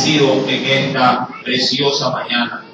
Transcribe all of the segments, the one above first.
bendecido en esta preciosa mañana.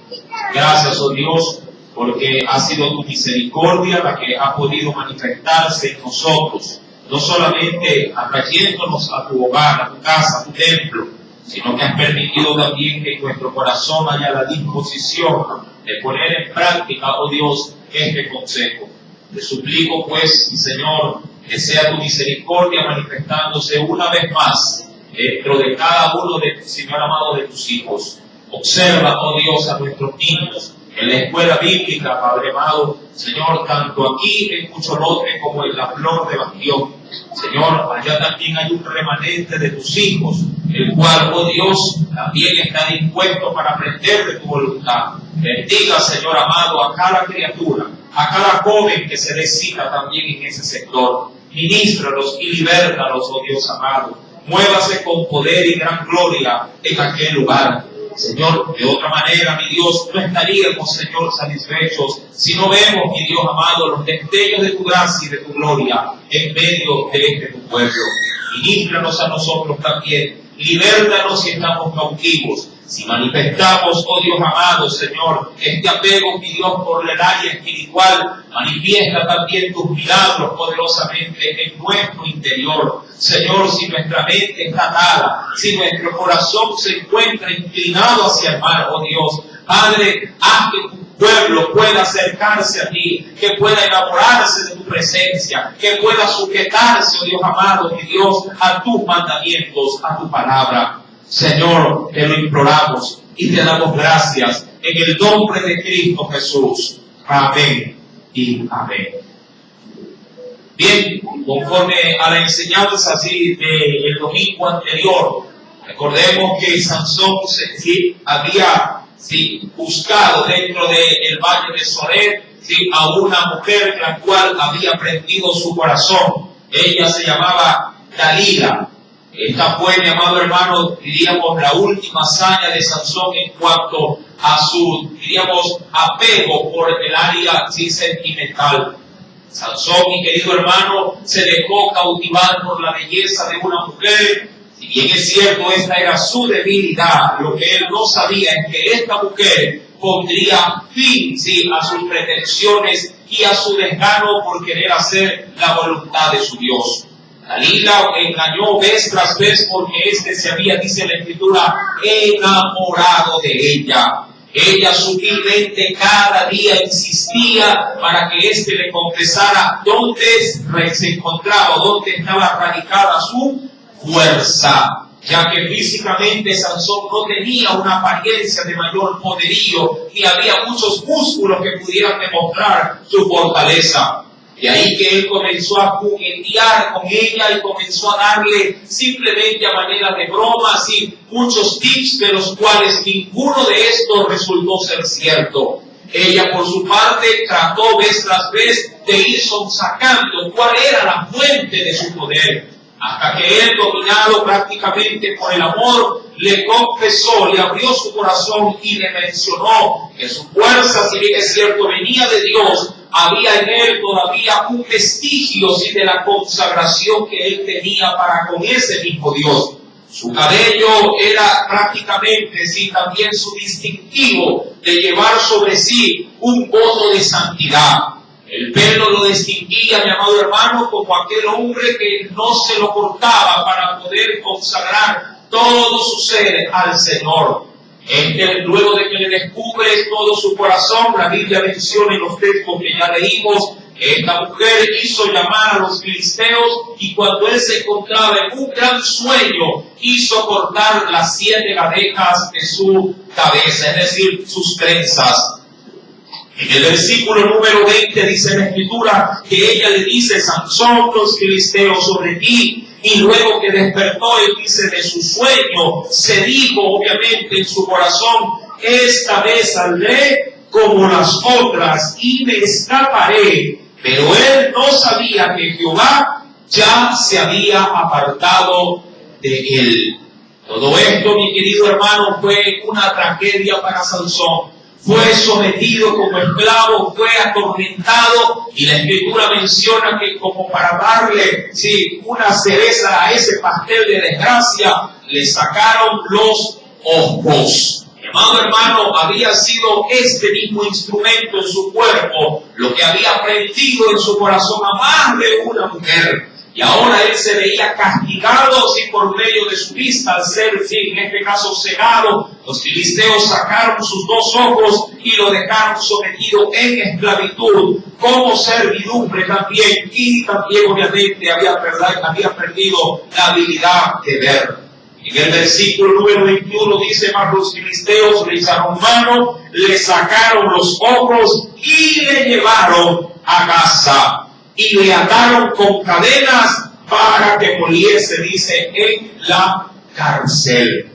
Gracias, oh Dios, porque ha sido tu misericordia la que ha podido manifestarse en nosotros, no solamente atrayéndonos a tu hogar, a tu casa, a tu templo, sino que has permitido también que en nuestro corazón haya la disposición de poner en práctica, oh Dios, este consejo. Te suplico, pues, mi Señor, que sea tu misericordia manifestándose una vez más dentro de cada uno de, Señor amado, de tus hijos. Observa, oh Dios, a nuestros niños en la escuela bíblica, Padre amado, Señor, tanto aquí en Cucholote como en la Flor de Bastión. Señor, allá también hay un remanente de tus hijos, el cual, oh Dios, también está dispuesto para aprender de tu voluntad. Bendiga, Señor amado, a cada criatura, a cada joven que se necesita también en ese sector. Ministralos y libértalos, oh Dios amado. Muévase con poder y gran gloria en aquel lugar. Señor, de otra manera, mi Dios, no estaríamos, Señor, satisfechos si no vemos, mi Dios amado, los destellos de tu gracia y de tu gloria en medio de este tu pueblo. Ministranos a nosotros también. Libértanos si estamos cautivos. Si manifestamos, oh Dios amado, Señor, este apego, mi Dios, por el área espiritual, manifiesta también tus milagros poderosamente en nuestro interior. Señor, si nuestra mente está atada, si nuestro corazón se encuentra inclinado hacia el mal, oh Dios, Padre, haz que tu pueblo pueda acercarse a ti, que pueda enamorarse de tu presencia, que pueda sujetarse, oh Dios amado, mi Dios, a tus mandamientos, a tu palabra. Señor, te lo imploramos y te damos gracias en el nombre de Cristo Jesús. Amén y amén. Bien, conforme a la enseñanza del domingo anterior, recordemos que Sansón había buscado dentro del valle de Soret a una mujer la cual había prendido su corazón. Ella se llamaba Dalila. Esta fue, mi amado hermano, diríamos, la última hazaña de Sansón en cuanto a su, diríamos, apego por el área sentimental. Sansón, mi querido hermano, se dejó cautivar por la belleza de una mujer. Si bien es cierto, esta era su debilidad, lo que él no sabía es que esta mujer pondría fin a sus pretensiones y a su desgano por querer hacer la voluntad de su Dios. Dalila engañó vez tras vez porque se había, dice la Escritura, enamorado de ella. Ella sutilmente cada día insistía para que le confesara dónde se encontraba, dónde estaba radicada su fuerza, ya que físicamente Sansón no tenía una apariencia de mayor poderío, ni había muchos músculos que pudieran demostrar su fortaleza. De ahí que él comenzó a juguetear con ella y comenzó a darle simplemente a manera de broma, muchos tips, de los cuales ninguno de estos resultó ser cierto. Ella, por su parte, trató vez tras vez de ir sacando cuál era la fuente de su poder, hasta que él, dominado prácticamente por el amor, le confesó, le abrió su corazón y le mencionó que su fuerza, si bien es cierto, venía de Dios. Había en él todavía un vestigio de la consagración que él tenía para con ese mismo Dios. Su cabello era prácticamente también su distintivo de llevar sobre sí un voto de santidad. El pelo lo distinguía, mi amado hermano, como aquel hombre que no se lo cortaba para poder consagrar todo su ser al Señor. Luego de que le descubre todo su corazón, la Biblia menciona en los textos que ya leímos, que esta mujer hizo llamar a los filisteos y cuando él se encontraba en un gran sueño, hizo cortar las 7 abejas de su cabeza, es decir, sus trenzas. En el versículo número 20 dice la Escritura que ella le dice: Sansón, los filisteos sobre ti. Y luego que despertó, él dice, de su sueño, se dijo obviamente en su corazón: esta vez saldré como las otras y me escaparé. Pero él no sabía que Jehová ya se había apartado de él. Todo esto, mi querido hermano, fue una tragedia para Sansón. Fue sometido como esclavo, fue atormentado, y la Escritura menciona que como para darle una cereza a ese pastel de desgracia, le sacaron los ojos. Mi amado hermano, había sido este mismo instrumento en su cuerpo lo que había aprendido en su corazón a más de una mujer. Y ahora él se veía castigado así por medio de su vista al ser, sí, en este caso cegado. Los filisteos sacaron sus dos ojos y lo dejaron sometido en esclavitud, como servidumbre también. Y también obviamente había perdido la habilidad de ver. En el versículo número 21 dice: mas los filisteos le echaron mano, le sacaron los ojos y le llevaron a casa. Y le ataron con cadenas para que muriese, dice, en la cárcel.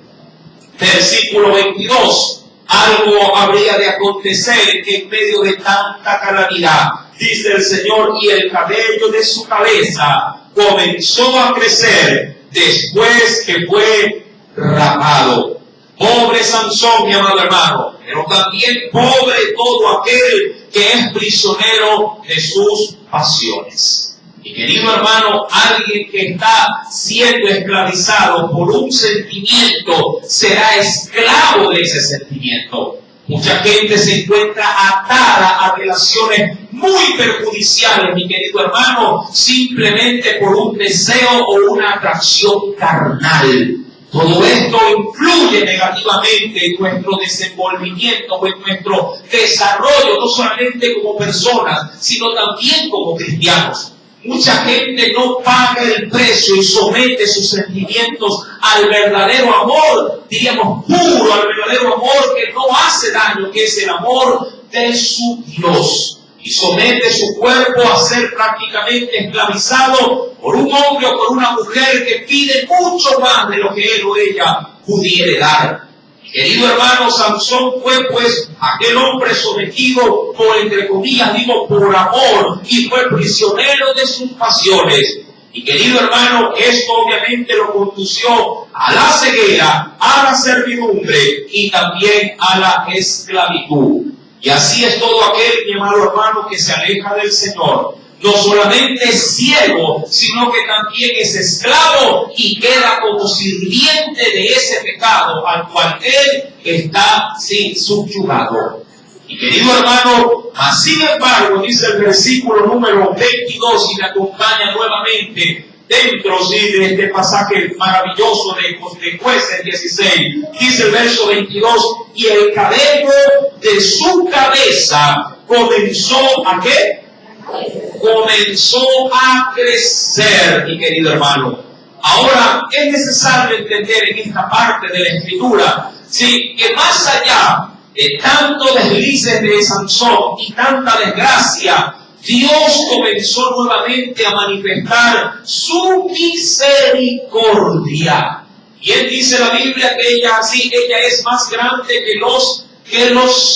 Versículo 22. Algo habría de acontecer en medio de tanta calamidad. Dice el Señor: y el cabello de su cabeza comenzó a crecer después que fue rapado. Pobre Sansón, mi amado hermano, pero también pobre todo aquel que es prisionero de sus pasiones. Y querido hermano, alguien que está siendo esclavizado por un sentimiento será esclavo de ese sentimiento. Mucha gente se encuentra atada a relaciones muy perjudiciales, mi querido hermano, simplemente por un deseo o una atracción carnal. Todo esto influye negativamente en nuestro desenvolvimiento o en nuestro desarrollo, no solamente como personas, sino también como cristianos. Mucha gente no paga el precio y somete sus sentimientos al verdadero amor, diríamos puro, al verdadero amor que no hace daño, que es el amor de su Dios. Y somete su cuerpo a ser prácticamente esclavizado por un hombre o por una mujer que pide mucho más de lo que él o ella pudiera dar. Querido hermano, Sansón fue pues aquel hombre sometido por, entre comillas, digo, por amor, y fue prisionero de sus pasiones. Y querido hermano, esto obviamente lo condució a la ceguera, a la servidumbre y también a la esclavitud. Y así es todo aquel, mi amado hermano, que se aleja del Señor. No solamente es ciego, sino que también es esclavo y queda como sirviente de ese pecado al cual él está subyugado. Y querido hermano, mas sin embargo, dice el versículo número 22, y me acompaña nuevamente dentro de este pasaje maravilloso de Jueces 16, dice el verso 22, y el cabello de su cabeza comenzó ¿a qué? Comenzó a crecer, mi querido hermano. Ahora es necesario entender en esta parte de la Escritura, sí, que más allá de tantos deslices de Sansón y tanta desgracia, Dios comenzó nuevamente a manifestar su misericordia. Y él dice la Biblia que ella es más grande que los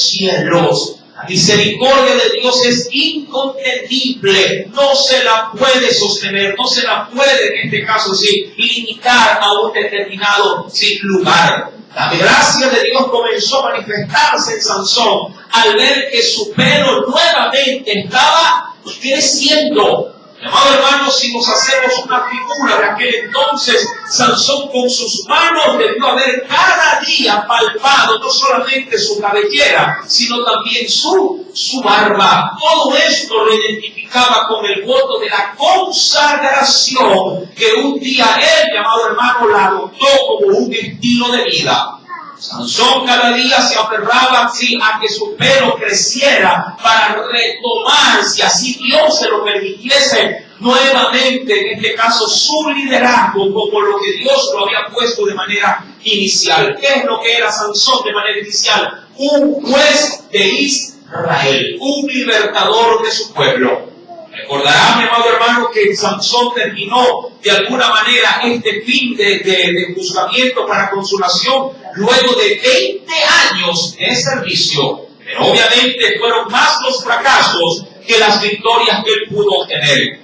cielos. La misericordia de Dios es incontenible, no se la puede sostener, no se la puede en este caso limitar a un determinado lugar. La gracia de Dios comenzó a manifestarse en Sansón al ver que su pelo nuevamente estaba creciendo. Amado hermano, si nos hacemos una figura de aquel entonces, Sansón con sus manos debió haber cada día palpado no solamente su cabellera, sino también su barba. Todo esto lo identificaba con el voto de la consagración que un día él, mi amado hermano, la adoptó como un estilo de vida. Sansón cada día se aferraba a que su pelo creciera para retomar, si así Dios se lo permitiese, nuevamente, en este caso, su liderazgo como lo que Dios lo había puesto de manera inicial. ¿Qué es lo que era Sansón de manera inicial? Un juez de Israel, un libertador de su pueblo. Recordará, mi amado hermano, que Sansón terminó de alguna manera este fin de juzgamiento para consolación luego de 20 años de servicio. Pero obviamente fueron más los fracasos que las victorias que él pudo obtener.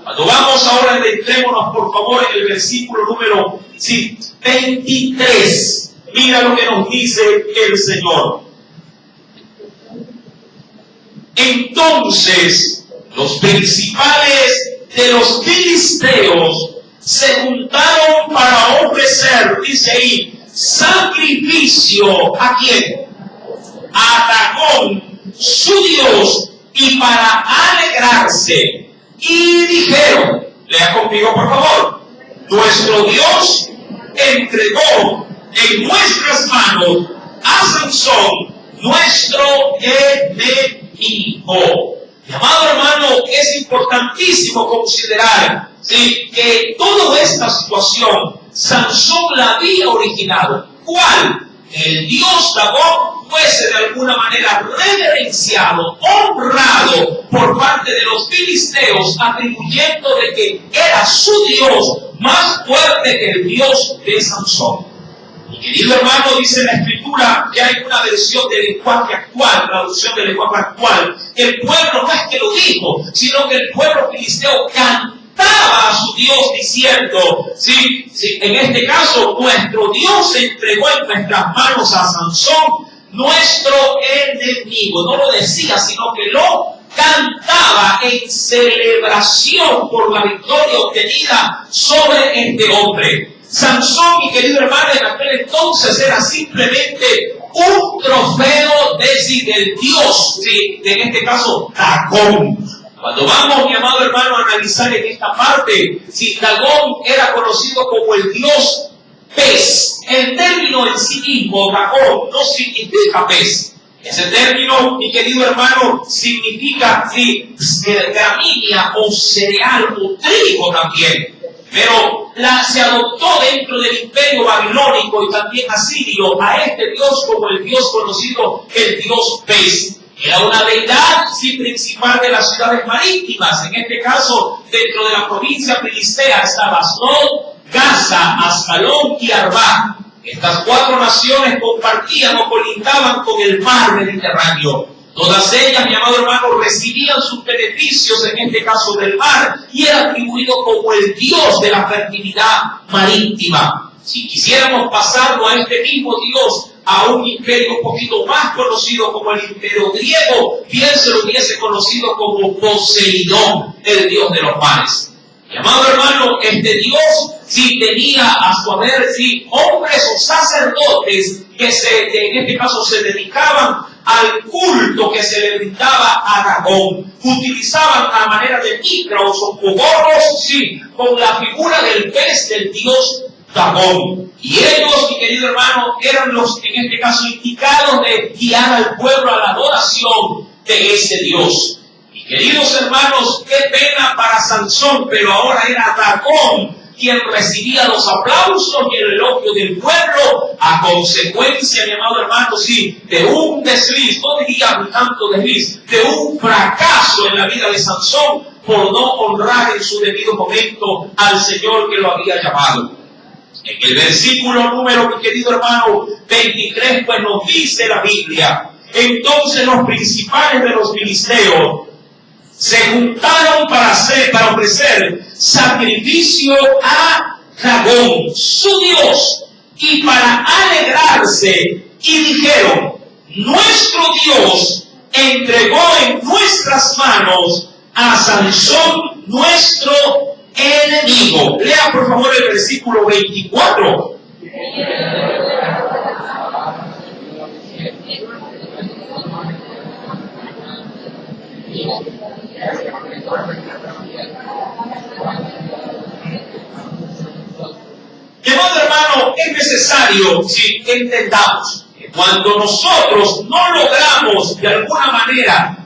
Cuando vamos ahora, adentrémonos por favor en el versículo número 23. Mira lo que nos dice el Señor. Entonces, los principales de los filisteos se juntaron para ofrecer, dice ahí, sacrificio. ¿A quién? A Dagón, su Dios, y para alegrarse. Y dijeron, lea conmigo por favor, nuestro Dios entregó en nuestras manos a Sansón, nuestro enemigo. Mi amado hermano, es importantísimo considerar, ¿sí?, que toda esta situación Sansón la había originado. ¿Cuál? El dios Dagón fuese de alguna manera reverenciado, honrado por parte de los filisteos, atribuyendo de que era su Dios más fuerte que el Dios de Sansón. Mi querido hermano, dice la Escritura, que hay una versión del lenguaje actual, traducción del lenguaje actual, que el pueblo no es que lo dijo, sino que el pueblo filisteo cantaba a su Dios diciendo, sí, en este caso, nuestro Dios entregó en nuestras manos a Sansón, nuestro enemigo. No lo decía, sino que lo cantaba en celebración por la victoria obtenida sobre este hombre. Sansón, mi querido hermano, en aquel entonces era simplemente un trofeo del Dios, ¿sí?, en este caso Dagón. Cuando vamos, mi amado hermano, a analizar en esta parte, si Dagón era conocido como el Dios pez, el término en sí mismo, Dagón, no significa pez. Ese término, mi querido hermano, significa gramínea o cereal o trigo también. Pero se adoptó dentro del imperio babilónico y también asirio a este Dios como el Dios conocido, el Dios pez. Era una deidad principal de las ciudades marítimas. En este caso, dentro de la provincia filistea estaba Asdod, Gaza, Ascalón y Arbá. Estas cuatro naciones compartían o colindaban con el mar Mediterráneo. Todas ellas, mi amado hermano, recibían sus beneficios, en este caso del mar, y era atribuido como el Dios de la fertilidad marítima. Si quisiéramos pasarlo a este mismo Dios, a un imperio un poquito más conocido como el imperio griego, bien se lo hubiese conocido como Poseidón, el Dios de los mares. Mi amado hermano, este Dios sí tenía a su haber hombres o sacerdotes que en este caso se dedicaban al culto que se le brindaba a Dagón. Utilizaban a manera de micros o gorros, con la figura del pez del dios Dagón. Y ellos, mi querido hermano, eran los, en este caso, indicados de guiar al pueblo a la adoración de ese Dios. Mis queridos hermanos, qué pena para Sansón, pero ahora era Dagón quien recibía los aplausos y el elogio del pueblo a consecuencia, mi amado hermano, de un desliz, no diría tanto desliz, de un fracaso en la vida de Sansón por no honrar en su debido momento al Señor que lo había llamado. En el versículo número, mi querido hermano, 23, pues nos dice la Biblia, entonces los principales de los filisteos se juntaron para ofrecer sacrificio a Dagón, su Dios, y para alegrarse, y dijeron, nuestro Dios entregó en nuestras manos a Sansón, nuestro enemigo. Lea por favor el versículo 24. Mi amado hermano, es necesario que entendamos que cuando nosotros no logramos de alguna manera,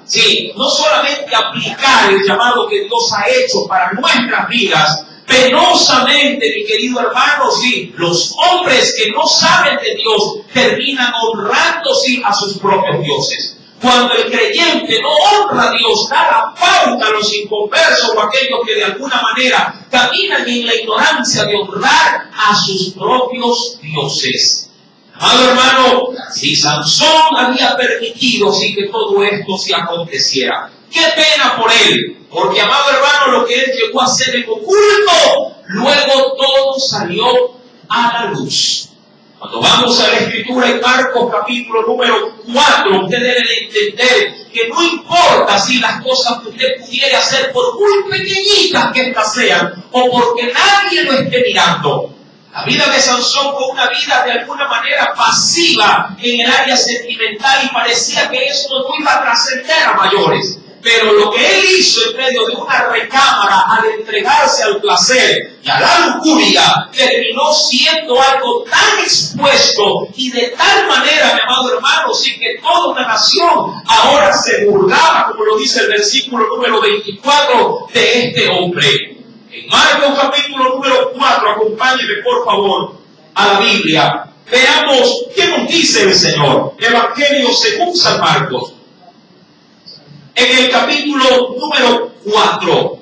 no solamente aplicar el llamado que Dios ha hecho para nuestras vidas, penosamente, mi querido hermano, los hombres que no saben de Dios terminan honrando a sus propios dioses. Cuando el creyente no honra a Dios, da la pauta a los inconversos o aquellos que de alguna manera caminan en la ignorancia de honrar a sus propios dioses. Amado hermano, si Sansón había permitido que todo esto se aconteciera, qué pena por él, porque amado hermano, lo que él llegó a hacer en oculto, luego todo salió a la luz. Cuando vamos a la Escritura en Marcos capítulo número 4, usted debe entender que no importa las cosas que usted pudiera hacer, por muy pequeñitas que éstas sean, o porque nadie lo esté mirando. La vida de Sansón fue una vida de alguna manera pasiva en el área sentimental y parecía que eso no iba a trascender a mayores. Pero lo que él hizo en medio de una recámara al entregarse al placer y a la lujuria terminó siendo algo tan expuesto y de tal manera, mi amado hermano, sin que toda una nación ahora se burlaba, como lo dice el versículo número 24 de este hombre. En Marcos capítulo número 4, acompáñeme por favor a la Biblia. Veamos qué nos dice el Señor. Evangelio según San Marcos. En el capítulo número 4.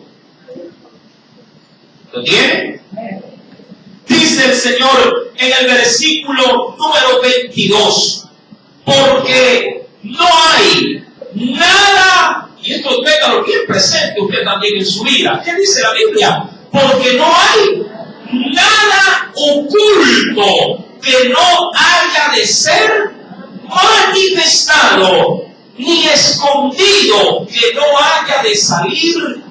¿Lo tiene? Dice el Señor en el versículo número 22. Porque no hay nada, y esto téngalo bien presente usted también en su vida. ¿Qué dice la Biblia? Porque no hay nada oculto que no haya de ser manifestado, ni escondido que no haya de salir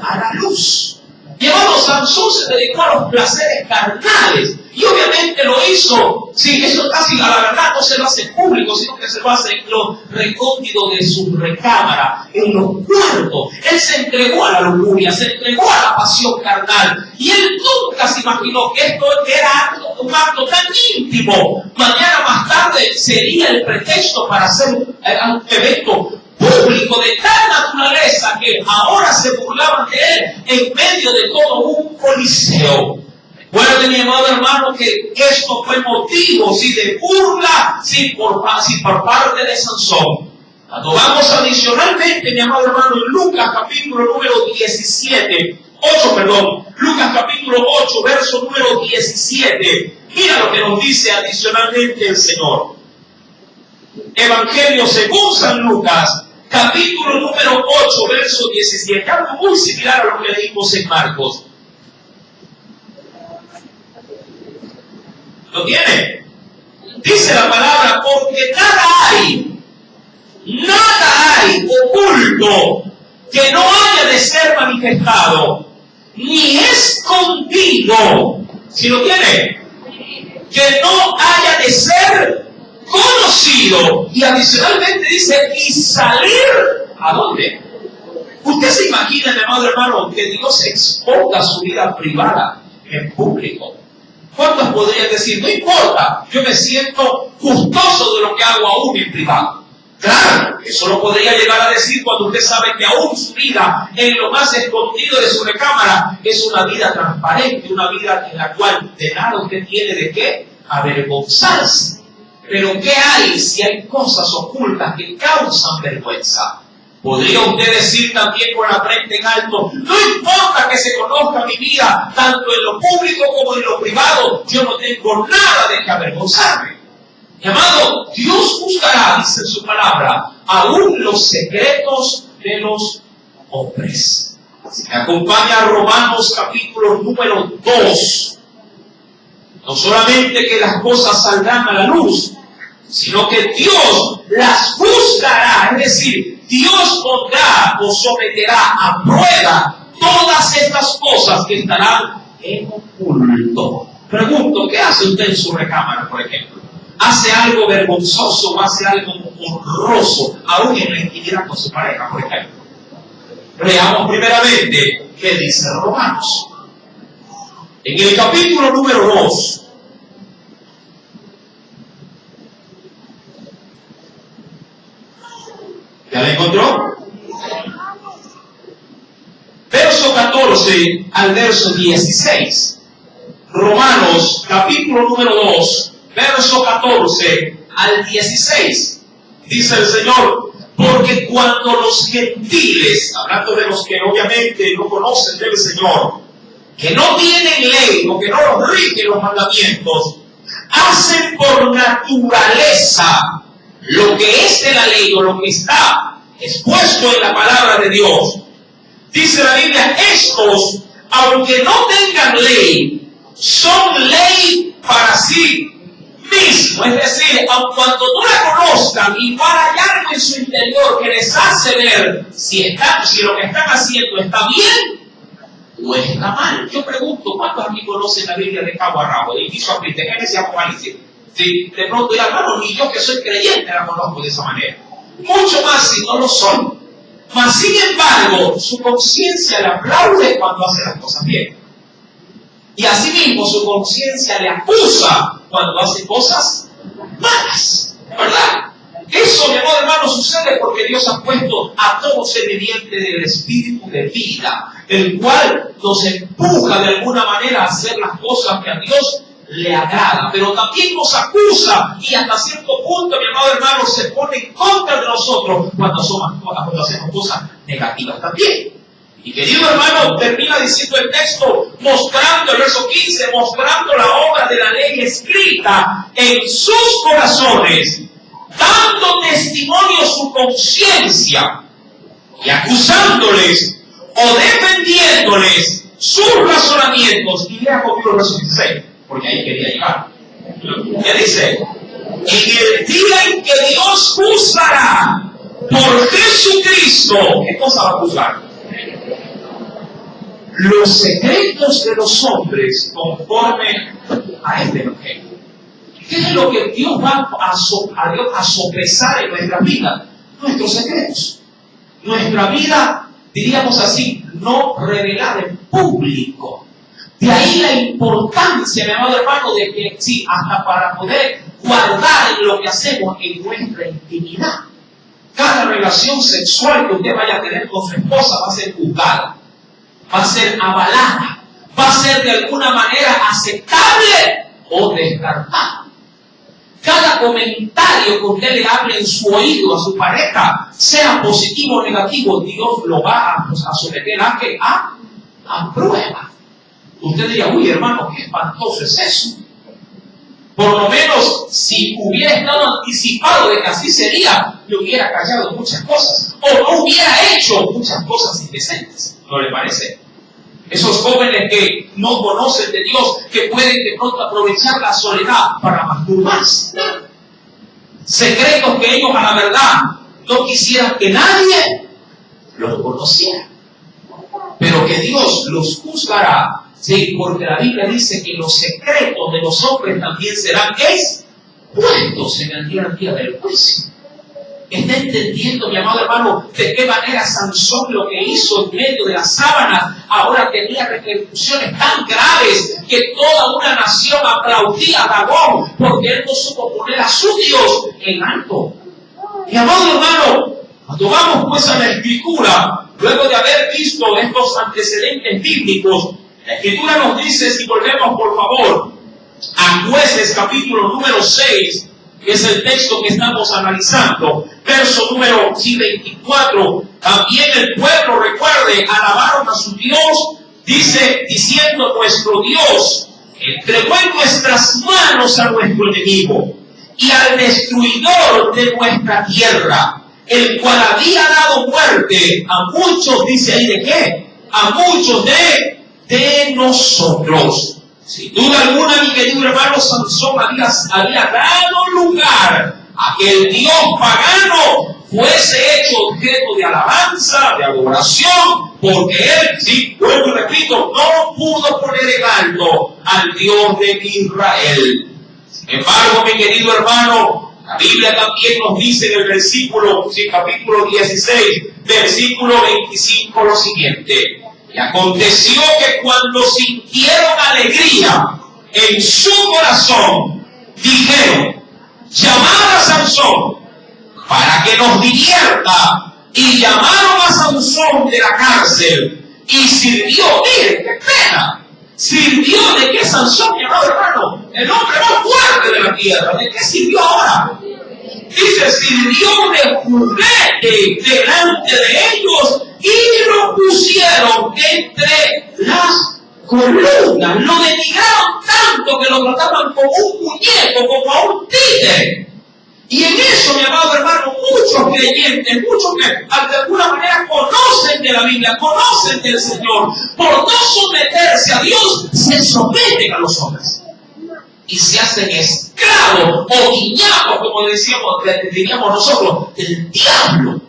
a la luz. Llevado Sansón se dedicó a los placeres carnales y obviamente lo hizo, sí, eso casi a la verdad no se lo hace público, sino que se lo hace en los recónditos de su recámara, en los cuartos. Él se entregó a la lujuria, se entregó a la pasión carnal y él nunca se imaginó que esto era un acto tan íntimo. Mañana más tarde sería el pretexto para hacer un evento público de tal naturaleza que ahora se burlaban de él en medio de todo un coliseo. Recuerde, mi amado hermano, que esto fue motivo, sí, de burla, sí, por parte de Sansón. Cuando vamos adicionalmente, mi amado hermano, en Lucas capítulo número 8, Lucas capítulo 8, verso número 17. Mira lo que nos dice adicionalmente el Señor. Evangelio según San Lucas, capítulo número 8, verso 17. Algo muy similar a lo que leímos en Marcos. ¿Lo tiene? Dice la palabra, porque nada hay oculto que no haya de ser manifestado, ni escondido, si lo tiene, que no haya de ser conocido. Y adicionalmente dice, y salir, ¿a dónde? Usted se imagina, mi amado hermano, que Dios exponga su vida privada en público. ¿Cuántos podrían decir, no importa, yo me siento gustoso de lo que hago aún en privado? Claro, eso lo podría llegar a decir cuando usted sabe que aún su vida en lo más escondido de su recámara es una vida transparente, una vida en la cual de nada usted tiene de qué avergonzarse. Pero ¿qué hay si hay cosas ocultas que causan vergüenza? Podría usted decir también con la frente en alto, no importa que se conozca mi vida, tanto en lo público como en lo privado, yo no tengo nada de que avergonzarme. Mi amado, Dios juzgará, dice en su palabra, aún los secretos de los hombres. Si me acompaña a Romanos capítulo número 2, no solamente que las cosas saldrán a la luz, sino que Dios las juzgará, es decir, Dios pondrá o someterá a prueba todas estas cosas que estarán en oculto. Pregunto, ¿qué hace usted en su recámara, por ejemplo? ¿Hace algo vergonzoso o hace algo honroso, aún en la intimidad con su pareja, por ejemplo? Veamos primeramente qué dice Romanos. En el capítulo número 2, ¿ya la encontró? Verso 14 al verso 16. Romanos, capítulo número 2, verso 14 al 16. Dice el Señor, porque cuando los gentiles, hablando de los que obviamente no conocen del Señor, que no tienen ley o que no los rigen los mandamientos, hacen por naturaleza lo que es de la ley o lo que está expuesto en la palabra de Dios. Dice la Biblia, estos, aunque no tengan ley, son ley para sí mismos. Es decir, aun cuando no la conozcan, igual hay algo en su interior que les hace ver si lo que están haciendo está bien o está mal. Yo pregunto, ¿cuántos aquí conocen la Biblia de cabo a rabo, de inicio a fin, de Génesis a Apocalipsis? Sí, de pronto dirán, hermano, ni yo que soy creyente la conozco de esa manera. Mucho más si no lo son. Mas sin embargo, su conciencia le aplaude cuando hace las cosas bien. Y asimismo su conciencia le acusa cuando hace cosas malas. ¿Verdad? Eso, mi amor hermano, sucede porque Dios ha puesto a todo ser viviente del espíritu de vida, el cual nos empuja de alguna manera a hacer las cosas que a Dios le agrada, pero también nos acusa y hasta cierto punto, mi amado hermano, se pone en contra de nosotros cuando hacemos cosas negativas también. Y querido hermano, termina diciendo el texto, mostrando, el verso 15, mostrando la obra de la ley escrita en sus corazones, dando testimonio su conciencia y acusándoles o defendiéndoles sus razonamientos. Y lea conmigo el verso 16, porque ahí quería llegar. ¿Qué dice? En el día en que Dios juzgará por Jesucristo, ¿qué cosa va a juzgar? Los secretos de los hombres conforme a este evangelio. ¿Qué es lo que Dios va a sopesar en nuestra vida? Nuestros secretos. Nuestra vida, diríamos así, no revelada en público. De ahí la importancia, mi amado hermano, de que sí, hasta para poder guardar lo que hacemos en nuestra intimidad. Cada relación sexual que usted vaya a tener con su esposa va a ser juzgada, va a ser avalada, va a ser de alguna manera aceptable o descartada. Cada comentario que usted le hable en su oído a su pareja, sea positivo o negativo, Dios lo va a someter a prueba. Usted diría, uy hermano, qué espantoso es eso. Por lo menos, si hubiera estado anticipado de que así sería, le hubiera callado muchas cosas, o no hubiera hecho muchas cosas indecentes. ¿No le parece? Esos jóvenes que no conocen de Dios, que pueden de pronto aprovechar la soledad para masturbarse. Secretos que ellos a la verdad no quisieran que nadie los conociera. Pero que Dios los juzgará. Sí, porque la Biblia dice que los secretos de los hombres también serán expuestos en el día del juicio. ¿Está entendiendo, mi amado hermano, de qué manera Sansón lo que hizo en medio de la sábana ahora tenía repercusiones tan graves que toda una nación aplaudía a Dagón porque él no supo poner a su Dios en alto? Mi amado hermano, cuando vamos pues a la Escritura, luego de haber visto estos antecedentes bíblicos, la Escritura nos dice, si volvemos por favor a Jueces capítulo número 6, que es el texto que estamos analizando, verso número 24, también el pueblo, recuerde, alabaron a su Dios, diciendo, nuestro Dios entregó en nuestras manos a nuestro enemigo y al destruidor de nuestra tierra, el cual había dado muerte a muchos, dice ahí, ¿de qué? A muchos de nosotros. Sin duda alguna, mi querido hermano, Sansón había dado lugar a que el Dios pagano fuese hecho objeto de alabanza, de adoración, porque él, sí, vuelvo y repito, no pudo poner en alto al Dios de Israel. Sin embargo, mi querido hermano, la Biblia también nos dice en el versículo, sí, capítulo 16, versículo 25, lo siguiente. Y aconteció que cuando sintieron alegría en su corazón, dijeron, llamad a Sansón para que nos divierta. Y llamaron a Sansón de la cárcel y sirvió. Miren, qué pena. Sirvió de qué Sansón, mi amado hermano, el hombre más fuerte de la tierra. ¿De qué sirvió ahora? Dice, sirvió de juguete delante de ellos y lo pusieron entre las columnas. Lo denigraron tanto que lo trataban como un muñeco, como a un títere. Y en eso, mi amado hermano, muchos creyentes, muchos que de alguna manera conocen de la Biblia, conocen del Señor, por no someterse a Dios, se someten a los hombres. Y se hacen esclavos o guiñapos, como diríamos nosotros, del diablo.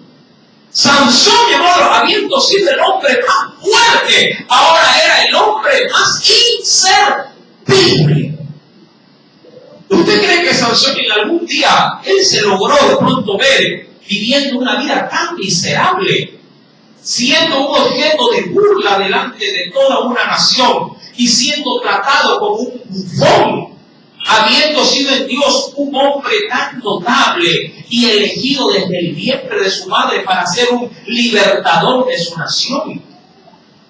Sansón, mi amado, habiendo sido el hombre más fuerte, ahora era el hombre más inservible. ¿Usted cree que Sansón en algún día él se logró de pronto ver viviendo una vida tan miserable, siendo un objeto de burla delante de toda una nación y siendo tratado como un bufón, habiendo sido en Dios un hombre tan notable y elegido desde el vientre de su madre para ser un libertador de su nación?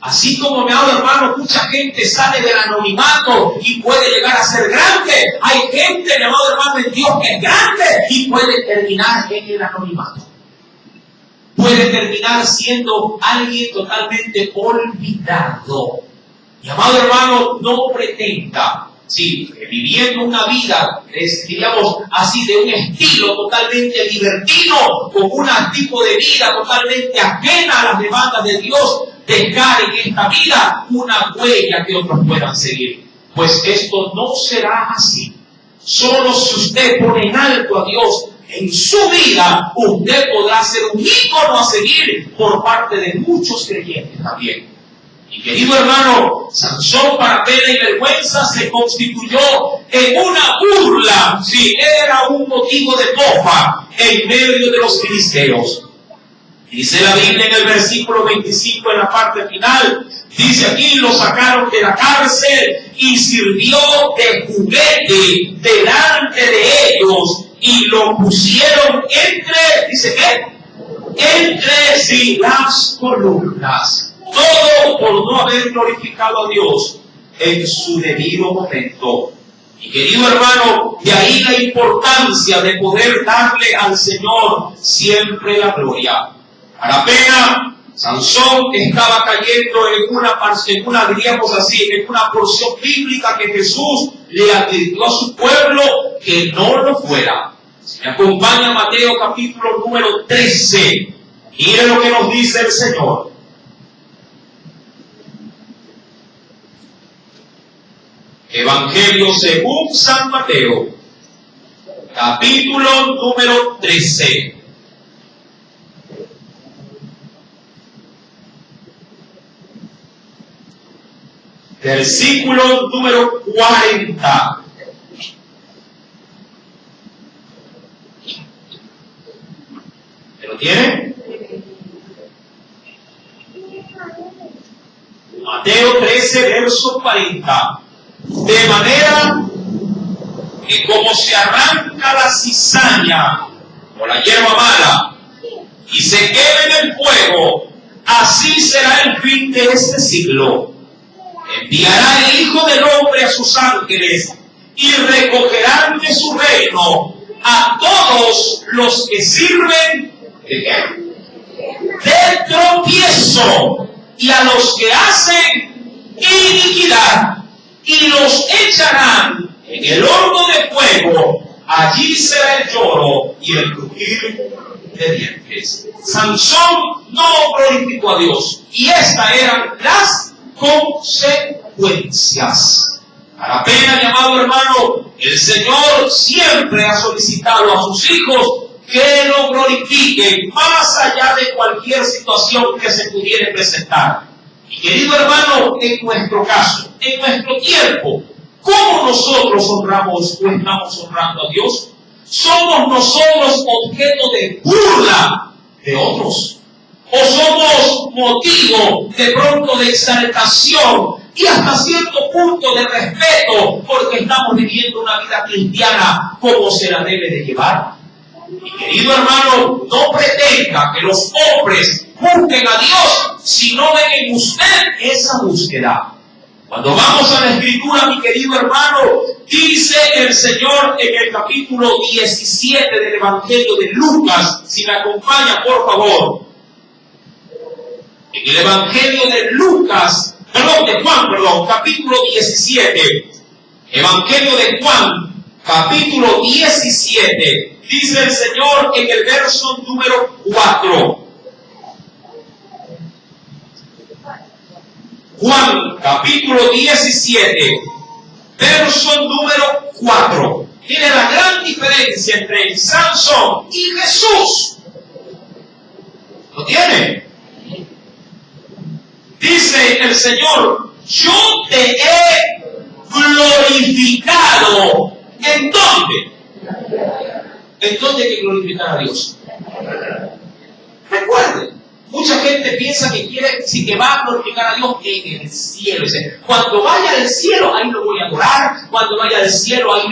Así como, mi amado hermano, mucha gente sale del anonimato y puede llegar a ser grande, hay gente, mi amado hermano, en Dios que es grande y puede terminar en el anonimato. Puede terminar siendo alguien totalmente olvidado. Mi amado hermano, no pretenda, viviendo una vida, diríamos así, de un estilo totalmente libertino, con un tipo de vida totalmente ajena a las demandas de Dios, dejar en esta vida una huella que otros puedan seguir. Pues esto no será así. Solo si usted pone en alto a Dios en su vida, usted podrá ser un ícono a seguir por parte de muchos creyentes también. Mi querido hermano, Sansón, para pena y vergüenza, se constituyó en una burla, era un motivo de mofa en medio de los filisteos. Dice la Biblia en el versículo 25, en la parte final, dice aquí: lo sacaron de la cárcel y sirvió de juguete delante de ellos y lo pusieron entre, ¿dice qué? Entre las columnas. Todo por no haber glorificado a Dios en su debido momento. Mi querido hermano, de ahí la importancia de poder darle al Señor siempre la gloria. A la pena, Sansón estaba cayendo en una diríamos así, en una porción bíblica que Jesús le advirtió a su pueblo que no lo fuera. Me acompaña Mateo capítulo número 13. Mire lo que nos dice el Señor. Evangelio según San Mateo, capítulo número 13. Versículo número 40. ¿Se lo tiene? Mateo 13, verso 40. De manera que como se arranca la cizaña o la hierba mala y se quema en el fuego, así será el fin de este siglo. Enviará el Hijo del Hombre a sus ángeles y recogerán de su reino a todos los que sirven ¿de qué? De tropiezo, y a los que hacen iniquidad, y los echarán en el horno de fuego. Allí será el lloro y el crujir de dientes. Sansón no glorificó a Dios, y estas eran las consecuencias. A la pena, mi amado hermano, el Señor siempre ha solicitado a sus hijos que lo glorifiquen más allá de cualquier situación que se pudiera presentar. Mi querido hermano, en nuestro caso, en nuestro tiempo, ¿cómo nosotros honramos o estamos honrando a Dios? ¿Somos nosotros objeto de burla de otros? ¿O somos motivo de pronto de exaltación y hasta cierto punto de respeto porque estamos viviendo una vida cristiana como se la debe de llevar? Mi querido hermano, no pretenda que los hombres busquen a Dios si no ven en usted esa búsqueda. Cuando vamos a la Escritura, mi querido hermano, dice el Señor en el capítulo 17 del Evangelio de Lucas, si me acompaña por favor. En el Evangelio de Lucas, de Juan, capítulo 17. Evangelio de Juan, capítulo 17. Dice el Señor en el verso número 4. Juan, capítulo 17, verso número 4. Tiene la gran diferencia entre Sansón y Jesús. ¿Lo tiene? Dice el Señor, yo te he glorificado. ¿En dónde? ¿En dónde hay que glorificar a Dios? Recuerden, mucha gente piensa que que va a glorificar a Dios en el cielo. Dice, cuando vaya al cielo, ahí lo voy a adorar. Cuando vaya al cielo, ahí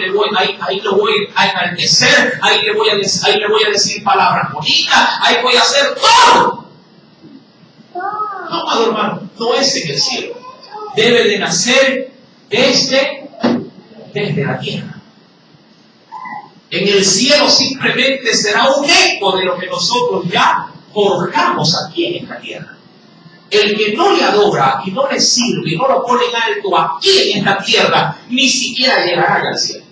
lo voy a enaltecer. Ahí le voy a decir palabras bonitas. Ahí voy a hacer todo. No, amado hermano, no es en el cielo. Debe de nacer desde la tierra. En el cielo simplemente será un eco de lo que nosotros ya forjamos aquí en esta tierra. El que no le adora y no le sirve y no lo pone en alto aquí en esta tierra, ni siquiera llegará al cielo.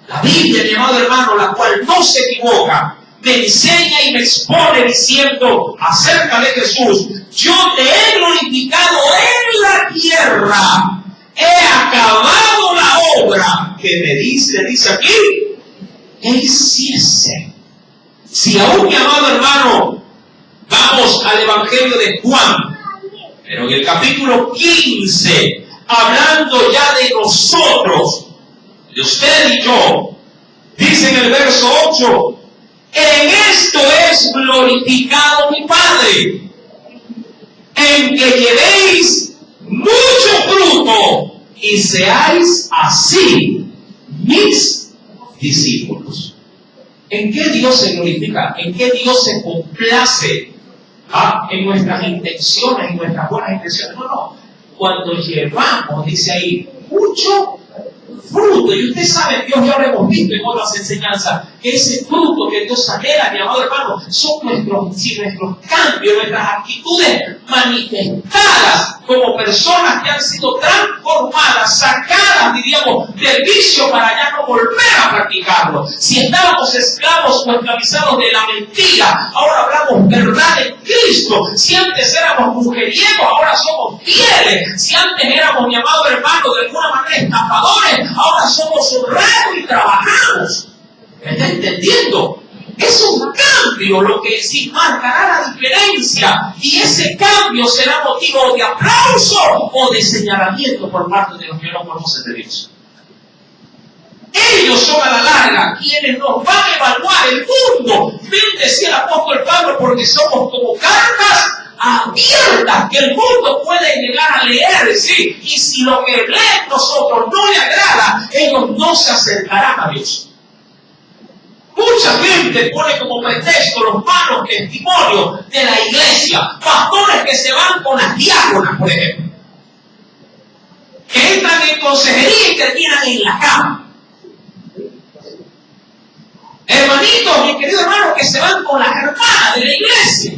La Biblia, mi amado hermano, la cual no se equivoca, me enseña y me expone diciendo acerca de Jesús, yo te he glorificado en la tierra, he acabado la obra que me dice aquí, el Circe. Si aún, mi amado hermano, vamos al Evangelio de Juan, pero en el capítulo 15, hablando ya de nosotros, de usted y yo, dice en el verso 8, en esto es glorificado mi Padre, en que llevéis mucho fruto y seáis así mis discípulos. ¿En qué Dios se glorifica? ¿En qué Dios se complace? En nuestras intenciones, en nuestras buenas intenciones. No. Cuando llevamos, dice ahí, mucho fruto. Y usted sabe, Dios ya lo hemos visto en otras enseñanzas, que ese fruto que Dios anhela, mi amado hermano, son nuestros cambios, nuestras actitudes manifestadas como personas que han sido transformadas, sacadas, diríamos, del vicio para ya no volver a practicarlo. Si estábamos esclavos o esclavizados de la mentira, ahora hablamos verdad en Cristo. Si antes éramos mujeriegos, ahora somos fieles. Si antes éramos, mi amado hermano, de alguna manera estafadores, ahora somos honrados y trabajamos. ¿Me está entendiendo? Es un cambio lo que sí marcará la diferencia, y ese cambio será motivo de aplauso o de señalamiento por parte de los que no conocen de Dios. Ellos son a la larga quienes nos van a evaluar el mundo. Bien decía el apóstol Pablo, porque somos como cartas abiertas que el mundo puede llegar a leer, ¿sí? Y si lo que leen nosotros no le agrada, ellos no se acercarán a Dios. Mucha gente pone como pretexto los malos testimonios de la iglesia. Pastores que se van con las diáconas, por ejemplo, que entran en consejería y terminan en la cama. Hermanitos, mi querido hermano, que se van con las hermanas de la iglesia.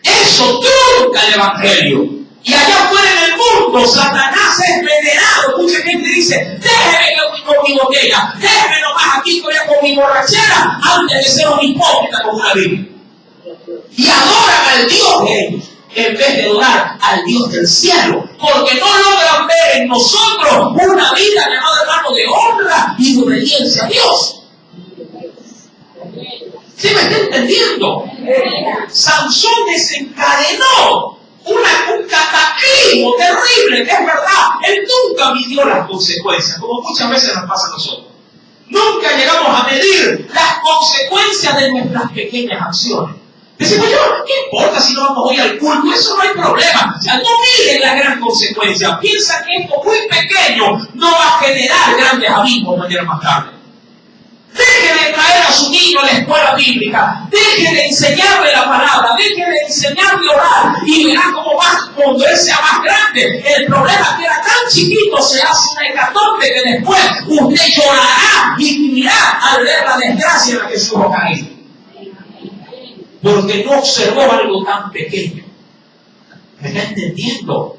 Eso trunca el evangelio. Y allá afuera en el mundo, Satanás es venerado. Mucha gente dice, déjeme con mi botella, déjeme nomás aquí con mi borrachera, antes de ser un hipócrita como una Biblia. Y adoran al Dios de ellos, en vez de adorar al Dios del cielo, porque no logran ver en nosotros una vida, llamada hermano, de honra y de obediencia a Dios. ¿Sí me está entendiendo? Sansón desencadenó un cataclismo terrible, que es verdad. Él nunca midió las consecuencias, como muchas veces nos pasa a nosotros. Nunca llegamos a medir las consecuencias de nuestras pequeñas acciones. Decimos, ¿qué importa si no vamos hoy al culto? Eso no hay problema. O sea, no miren la gran consecuencia. Piensa que esto muy pequeño no va a generar grandes abismos mañana más tarde. Deje de traer a su niño a la escuela bíblica, deje de enseñarle la palabra, deje de enseñarle a orar, y verá cómo va cuando él sea más grande. El problema es que era tan chiquito, se hace una hecatombe que después usted llorará y vivirá al ver la desgracia en la que se va a caer, porque no observó algo tan pequeño. ¿Me está entendiendo?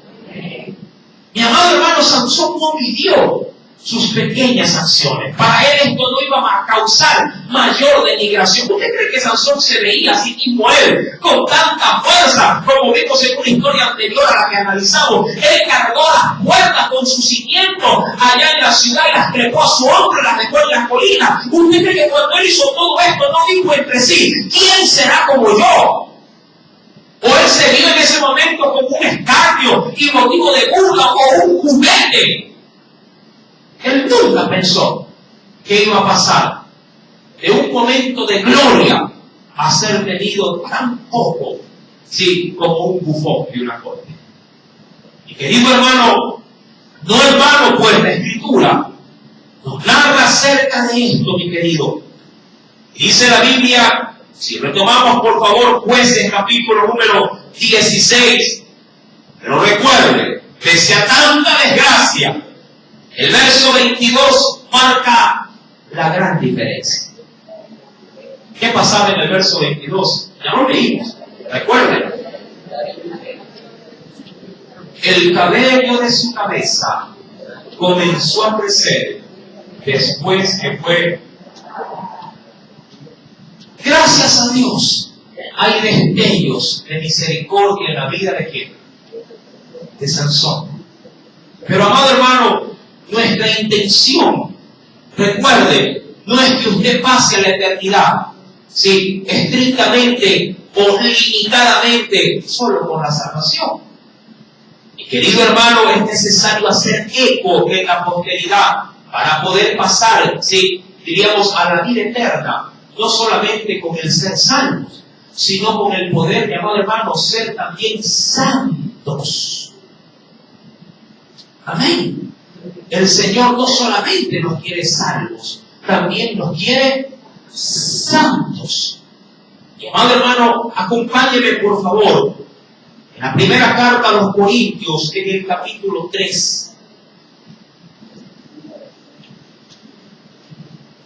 Mi amado hermano, Sansón no midió sus pequeñas acciones. Para él esto no iba a causar mayor denigración. ¿Usted cree que Sansón se veía así mismo él, con tanta fuerza, como vimos en una historia anterior a la que analizamos? Él cargó las puertas con su cimiento allá en la ciudad y las trepó a su hombro y las dejó en las colinas. ¿Usted cree que cuando él hizo todo esto no dijo entre sí, ¿quién será como yo? O él se vio en ese momento como un escarnio y motivo de burla o un juguete. Él nunca pensó que iba a pasar de un momento de gloria a ser tenido tan poco, sí, como un bufón de una corte. Y querido hermano, no hermano, pues la Escritura nos narra acerca de esto, mi querido. Dice la Biblia, si retomamos por favor Jueces capítulo número 16, pero recuerde, pese a tanta desgracia, el verso 22 marca la gran diferencia. ¿Qué pasaba en el verso 22? Ya lo leímos. Recuerden. El cabello de su cabeza comenzó a crecer después que fue. Gracias a Dios hay destellos de misericordia en la vida de quién? De Sansón. Pero amado hermano, nuestra intención, recuerde, no es que usted pase a la eternidad, ¿sí?, estrictamente o limitadamente solo con la salvación. Mi querido hermano, es necesario hacer eco en la posteridad para poder pasar, ¿sí?, diríamos, a la vida eterna, no solamente con el ser salvos, sino con el poder, mi amado hermano, ser también santos. Amén. El Señor no solamente nos quiere salvos, también nos quiere santos. Mi amado hermano, acompáñeme por favor en la primera carta a los Corintios, en el capítulo 3.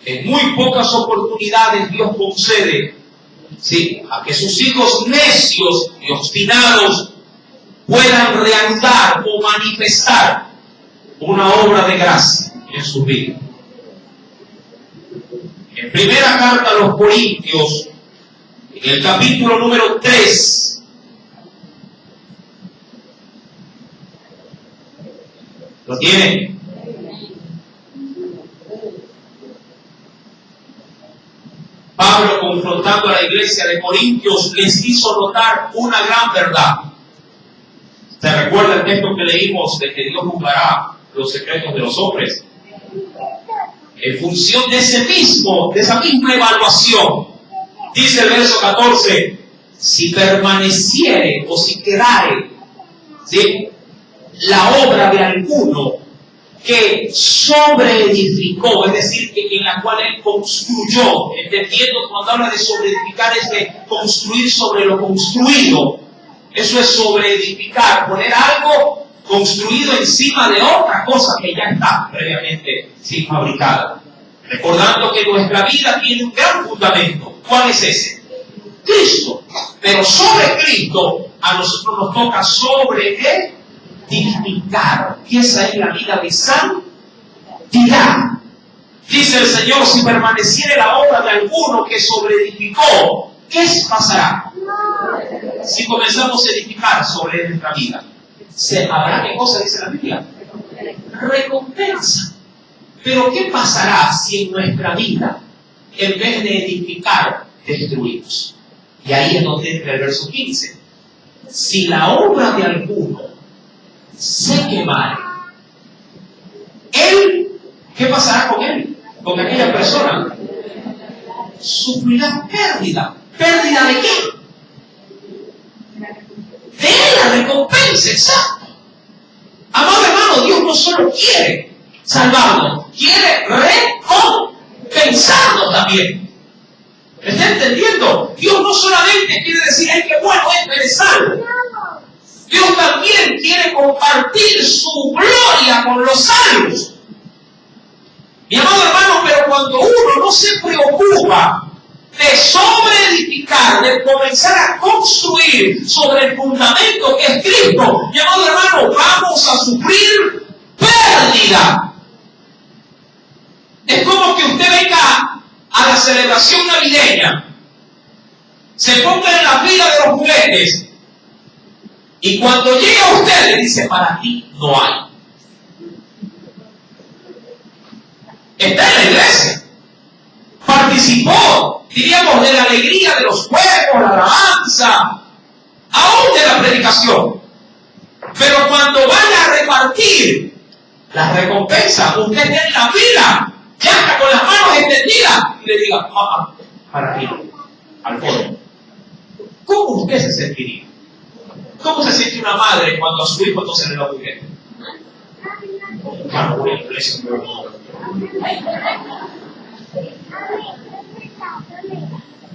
En muy pocas oportunidades Dios concede, sí, a que sus hijos necios y obstinados puedan reanudar o manifestar una obra de gracia en su vida. En primera carta a los Corintios, en el capítulo número 3, ¿lo tienen? Pablo, confrontando a la iglesia de Corintios, les hizo notar una gran verdad. ¿Se recuerda el texto que leímos de que Dios juzgará los secretos de los hombres? En función de esa misma evaluación, dice el verso 14, si permaneciere o si quedare, ¿sí?, la obra de alguno que sobreedificó, es decir, que en la cual él construyó, entendiendo cuando habla de sobreedificar es de construir sobre lo construido. Eso es sobreedificar, poner algo construido encima de otra cosa que ya está previamente fabricada. Recordando que nuestra vida tiene un gran fundamento. ¿Cuál es ese? Cristo. Pero sobre Cristo a nosotros nos toca sobreedificar. Y esa es la vida de santidad. Dice el Señor, si permaneciere la obra de alguno que sobreedificó, ¿qué pasará? Si comenzamos a edificar sobre nuestra vida, ¿habrá qué cosa dice la Biblia? Recompensa. Pero ¿qué pasará si en nuestra vida, en vez de edificar, destruimos? Y ahí es donde entra el verso 15. Si la obra de alguno se quemare, él, ¿qué pasará con él? Con aquella persona. Sufrirá pérdida. ¿Pérdida de qué? De la recompensa, exacto. Amado hermano, Dios no solo quiere salvarnos, quiere recompensarnos también. ¿Me está entendiendo? Dios no solamente quiere decir, ay, qué bueno eres salvo. Dios también quiere compartir su gloria con los salvos. Mi amado hermano, pero cuando uno no se preocupa de sobreedificar, de comenzar a construir sobre el fundamento que es Cristo, mi amado hermano, vamos a sufrir pérdida. Es como que usted venga a la celebración navideña, se ponga en la fila de los juguetes y cuando llega usted le dice, para ti no hay. Está en la iglesia, participó, diríamos, de la alegría de los juegos, la alabanza, aún de la predicación. Pero cuando vaya a repartir las recompensas, usted está en la fila, ya está con las manos extendidas y le diga, para ti, al fondo. ¿Cómo usted se sentiría? ¿Cómo se siente una madre cuando a su hijo no se le da juguete? Claro, voy a la iglesia.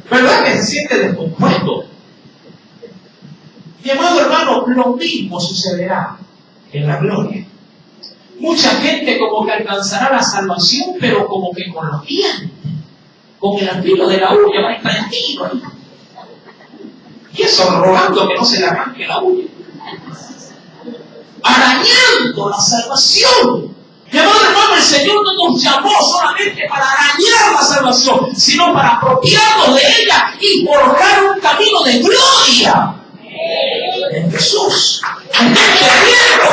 ¿Verdad que se siente descompuesto? Mi amado hermano, lo mismo sucederá en la gloria. Mucha gente como que alcanzará la salvación, pero como que con los dientes, con el filo de la uña, va a estar en tiro ahí. Y eso rogando que no se le arranque la uña. Arañando la salvación. Mi amado hermano, el Señor no nos llamó solamente para arañar la salvación, sino para apropiarnos de ella y forjar un camino de gloria en Jesús, en el gobierno.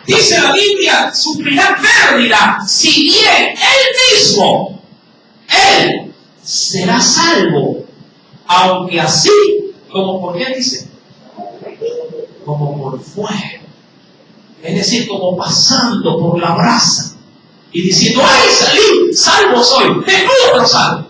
Dice la Biblia, sufrirá pérdida, si bien Él mismo, Él será salvo, aunque así, como por qué dice, como por fuego, es decir, como pasando por la brasa y diciendo, ¡ay, salí! ¡Salvo soy! ¡Tengo otro salvo!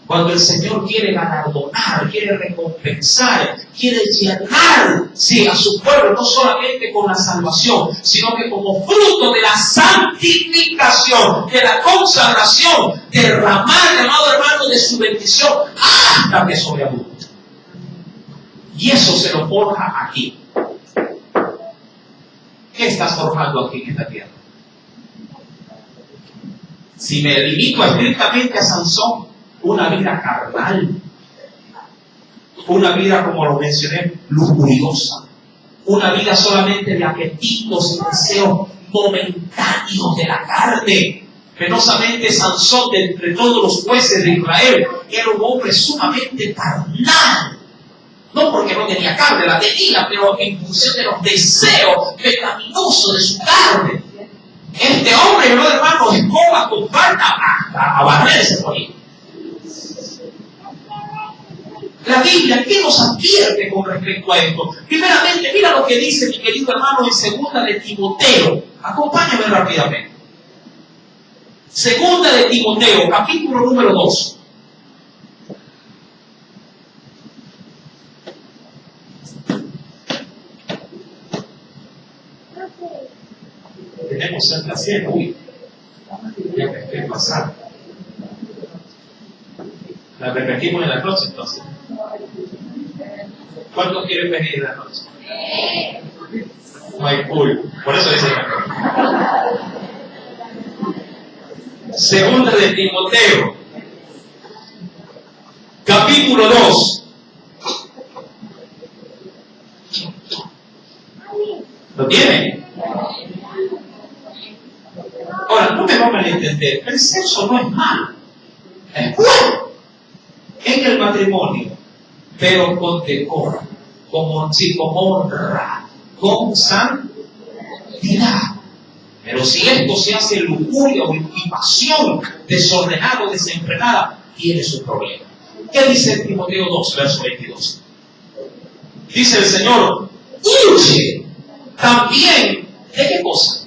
Cuando el Señor quiere galardonar, quiere recompensar, quiere llenar, sí, a su pueblo, no solamente con la salvación, sino que como fruto de la santificación, de la consagración, derramar, amado hermano, de su bendición hasta que sobreabunde. Y eso se lo forja aquí. ¿Qué estás forjando aquí en esta tierra? Si me limito estrictamente a Sansón, una vida carnal, una vida, como lo mencioné, lujuriosa, una vida solamente de apetitos y deseos momentáneos de la carne. Penosamente Sansón, de entre todos los jueces de Israel, era un hombre sumamente carnal. No porque no tenía carne, la tenía, pero en función de los deseos pecaminosos de su carne. Este hombre, ¿no, hermano? Escoba con palma a barrerse por ahí. La Biblia, ¿qué nos advierte con respecto a esto? Primeramente, mira lo que dice mi querido hermano en segunda de Timoteo. Acompáñame rápidamente. Segunda de Timoteo, capítulo número 2. Tenemos Santa Cena, uy. Ya que estoy pasando. La repetimos en la noche entonces. ¿Cuántos quieren venir en la noche? No hay cool. Por eso dice Segunda de Timoteo, capítulo 2. ¿Lo tienen? Ahora, no me van a entender. El sexo no es malo. Es bueno en el matrimonio, pero con decoro, con honra, con santidad. Pero si esto se hace lujuria y pasión, desordenado, desenfrenada, tiene su problema. ¿Qué dice Timoteo 2, verso 22? Dice el Señor, huye también, ¿de qué cosa?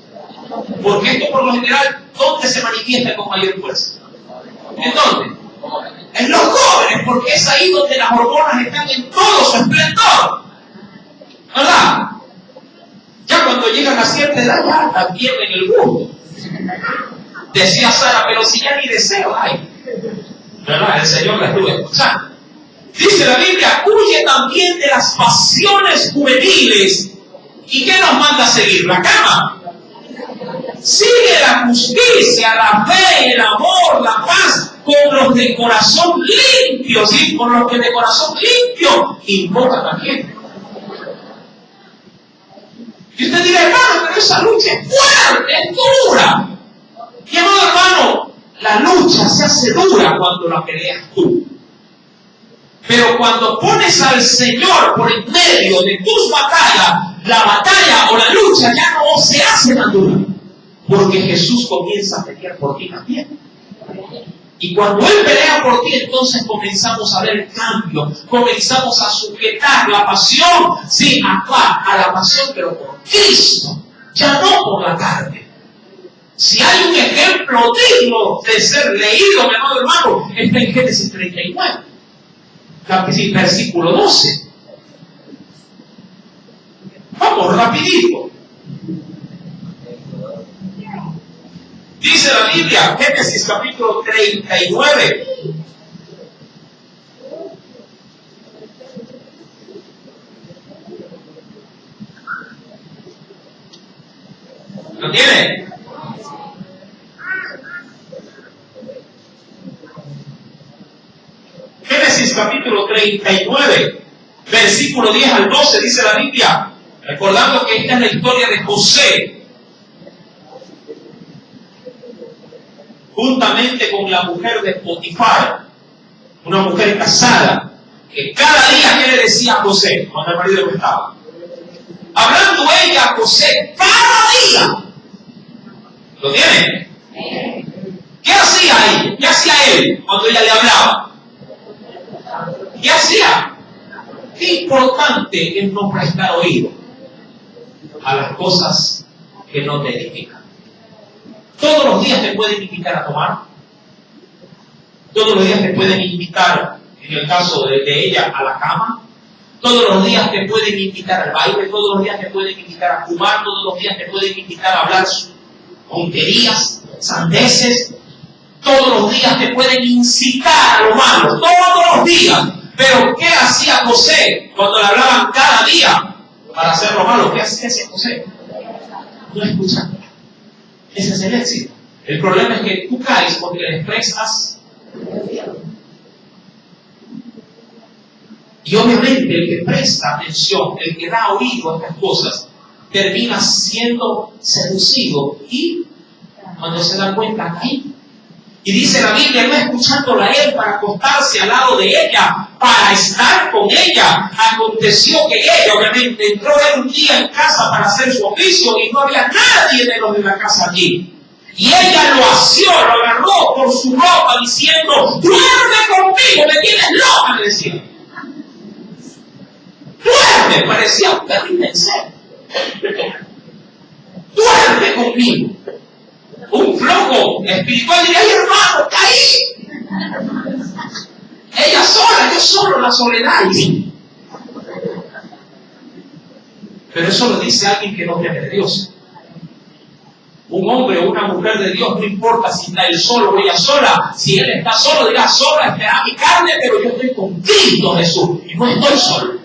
Porque esto por lo general, ¿dónde se manifiesta con mayor fuerza? ¿En dónde? En los jóvenes, porque es ahí donde las hormonas están en todo su esplendor. ¿Verdad? Ya cuando llegan a cierta edad, ya pierden el gusto. Decía Sara, pero si ya ni deseo hay. ¿Verdad? El Señor la estuvo escuchando. Dice la Biblia, huye también de las pasiones juveniles. ¿Y qué nos manda a seguir? La cama. Sigue la justicia, la fe, el amor, la paz, con los de corazón limpio, ¿sí? Con los que de corazón limpio invocan a quién. Y usted dirá, hermano, pero esa lucha es fuerte, es dura. Y hermano, la lucha se hace dura cuando la peleas tú. Pero cuando pones al Señor por en medio de tus batallas, la batalla o la lucha ya no se hace tan dura. Porque Jesús comienza a pelear por ti también. Y cuando Él pelea por ti, entonces comenzamos a ver el cambio. Comenzamos a sujetar la pasión, sí, a la pasión, pero por Cristo, ya no por la carne. Si hay un ejemplo digno de ser leído, mi amado hermano, está en Génesis 39, versículo 12. Vamos, rapidito. Dice la Biblia, Génesis capítulo 39. ¿Lo tiene? Génesis capítulo 39, versículo 10 al 12, dice la Biblia, recordando que esta es la historia de José, juntamente con la mujer de Potifar, una mujer casada, que cada día, ¿qué le decía a José cuando el marido no estaba? Hablando ella a José cada día. ¿Lo tiene? ¿Qué hacía ella? ¿Qué hacía él cuando ella le hablaba? ¿Qué hacía? Qué importante es no prestar oído a las cosas que no te edifican. Todos los días te pueden invitar a tomar. Todos los días te pueden invitar, en el caso de ella, a la cama. Todos los días te pueden invitar al baile. Todos los días te pueden invitar a fumar. Todos los días te pueden invitar a hablar tonterías, sandeces. Todos los días te pueden incitar a lo malo. Todos los días. Pero ¿qué hacía José cuando le hablaban cada día para hacer lo malo? ¿Qué hacía José? No escuchaba. Ese es el éxito. El problema es que tú caes porque le prestas. Y obviamente el que presta atención, el que da oído a estas cosas, termina siendo seducido y cuando se da cuenta cae. Y dice la Biblia, no escuchándola a él para acostarse al lado de ella, para estar con ella. Aconteció que ella, obviamente, entró él un día en casa para hacer su oficio y no había nadie de los de la casa allí. Y ella lo asió, lo agarró por su ropa diciendo, duerme conmigo, me tienes loca, le decía. Duerme, parecía un perrito en serio. Duerme conmigo. Un flojo espiritual diría, ay hermano, caí. Ella sola, yo solo, la soledad. Pero eso lo dice alguien que no teme de Dios. Un hombre o una mujer de Dios, no importa si está él solo o ella sola, si él está solo, dirá, sola estará mi carne, pero yo estoy con Cristo Jesús y no estoy solo.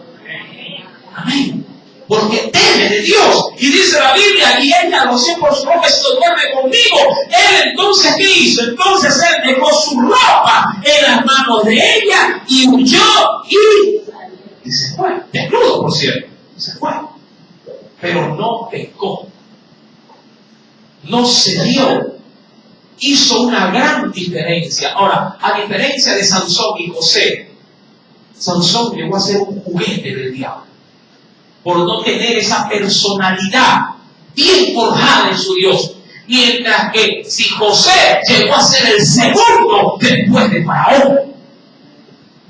Amén. Porque teme de Dios. Y dice la Biblia, y ella lo sé por su ropa, esto duerme conmigo. Él entonces, ¿qué hizo? Entonces él dejó su ropa en las manos de ella y huyó y se fue. Desnudo, por cierto. Se fue. Pero no pecó. No se dio. Hizo una gran diferencia. Ahora, a diferencia de Sansón y José, Sansón llegó a ser un juguete del diablo. Por no tener esa personalidad bien forjada en su Dios. Mientras que si José llegó a ser el segundo después de Faraón,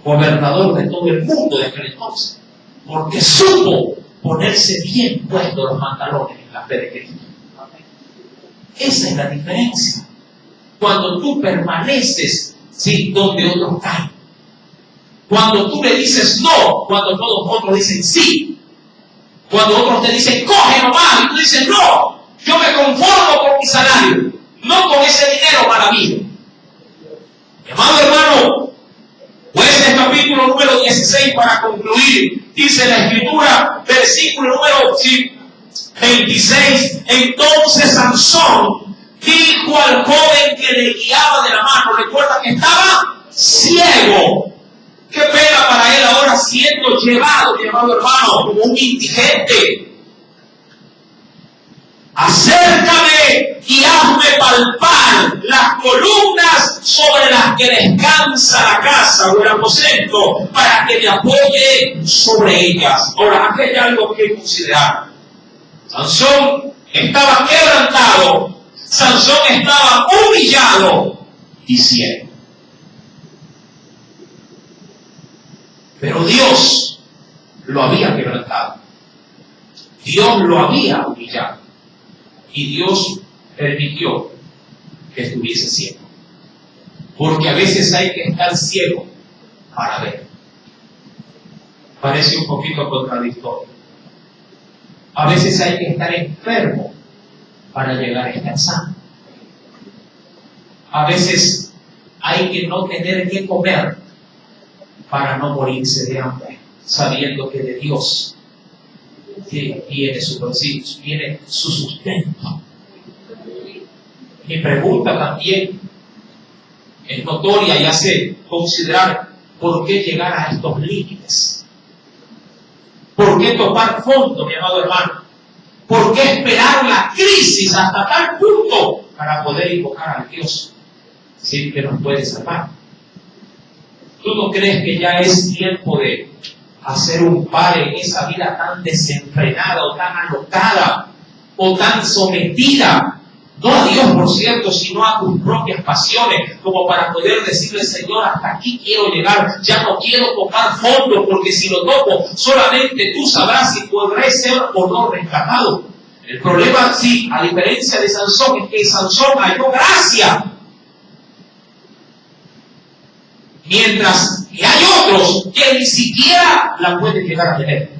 gobernador de todo el mundo de aquel entonces, porque supo ponerse bien puestos los pantalones en la fe de Cristo. Esa es la diferencia. Cuando tú permaneces, sí, donde otros caen. Cuando tú le dices no, cuando todos otros dicen sí. Cuando otros te dicen, coge nomás, y tú dices, no, yo me conformo con mi salario, no con ese dinero para mí. Mi amado hermano, Jueces capítulo número 16 para concluir, dice la Escritura, versículo número 26, entonces Sansón dijo al joven que le guiaba de la mano, recuerda que estaba ciego. Qué pena para él ahora siendo llevado, mi amado hermano, como un indigente. acércame y hazme palpar las columnas sobre las que descansa la casa o el aposento para que me apoye sobre ellas. Ahora, aquí hay algo que considerar. Sansón estaba quebrantado, Sansón estaba humillado y ciego. Pero Dios lo había quebrantado. Dios lo había humillado. Y Dios permitió que estuviese ciego. Porque a veces hay que estar ciego para ver. Parece un poquito contradictorio. A veces hay que estar enfermo para llegar a estar sano. A veces hay que no tener que comer para no morirse de hambre, sabiendo que de Dios viene su bolsillo, viene su sustento. Mi pregunta también es notoria y hace considerar por qué llegar a estos límites. ¿Por qué tocar fondo, mi amado hermano? ¿Por qué esperar la crisis hasta tal punto para poder invocar a Dios sin que nos puede salvar? ¿Tú no crees que ya es tiempo de hacer un par en esa vida tan desenfrenada o tan alocada o tan sometida? No a Dios, por cierto, sino a tus propias pasiones, como para poder decirle, Señor, hasta aquí quiero llegar, ya no quiero tocar fondo, porque si lo toco, solamente tú sabrás si podré ser o no rescatado. El problema, sí, a diferencia de Sansón, es que Sansón halló gracia. Mientras que hay otros que ni siquiera la pueden llegar a tener.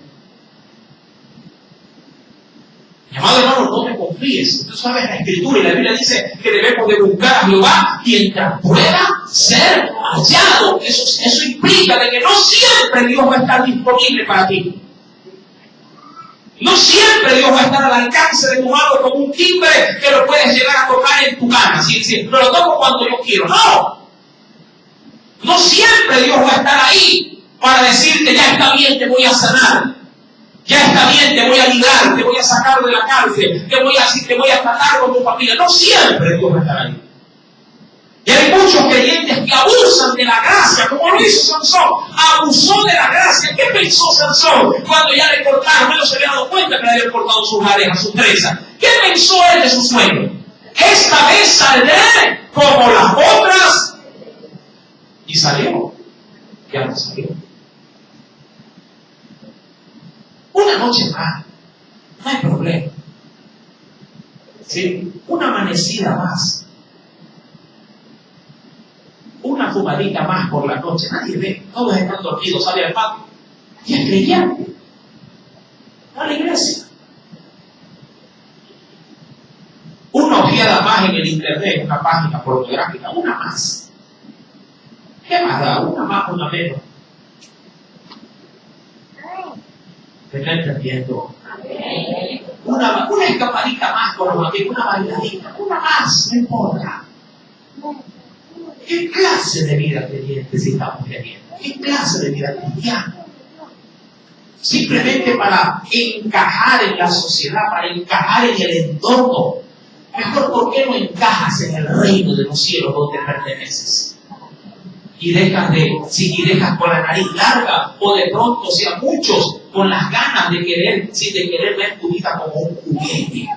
Mi amado hermano, no me confíes. Tú sabes la Escritura y la Biblia dice que debemos de buscar a Jehová mientras pueda ser hallado. Eso implica de que no siempre Dios va a estar disponible para ti. No siempre Dios va a estar al alcance de tu mano como un timbre que lo puedes llegar a tocar en tu gana. No lo toco cuando yo quiero. No. No siempre Dios va a estar ahí para decirte, ya está bien, te voy a sanar. Ya está bien, te voy a librar, te voy a sacar de la cárcel, te voy a tratar con tu familia. No siempre Dios va a estar ahí. Y hay muchos creyentes que abusan de la gracia, como lo hizo Sansón. Abusó de la gracia. ¿Qué pensó Sansón cuando ya le cortaron? Él no se había dado cuenta que le habían cortado sus arejas, sus trenzas. ¿Qué pensó él de su sueño? Esta vez saldré como las otras. Y salió. Ya no salió. Una noche más, no hay problema. ¿Sí? Una amanecida más. Una fumadita más por la noche. Nadie ve. Todos están dormidos, sale al patio. Y es creyente. Va a la iglesia. Una ojeada más en el internet, una página pornográfica. Una más. ¿Qué más da? Una más, una menos. ¿Me está entendiendo? Una escapadita más con los amigos, una bailadita, una más, no importa. ¿Qué clase de vida creyente si estamos teniendo? ¿Qué clase de vida cristiana? Simplemente para encajar en la sociedad, para encajar en el entorno. Mejor, ¿por qué no encajas en el reino de los cielos donde perteneces? Y dejas con la nariz larga, o de pronto, sea muchos, con las ganas de querer ver tu vida como un juguete.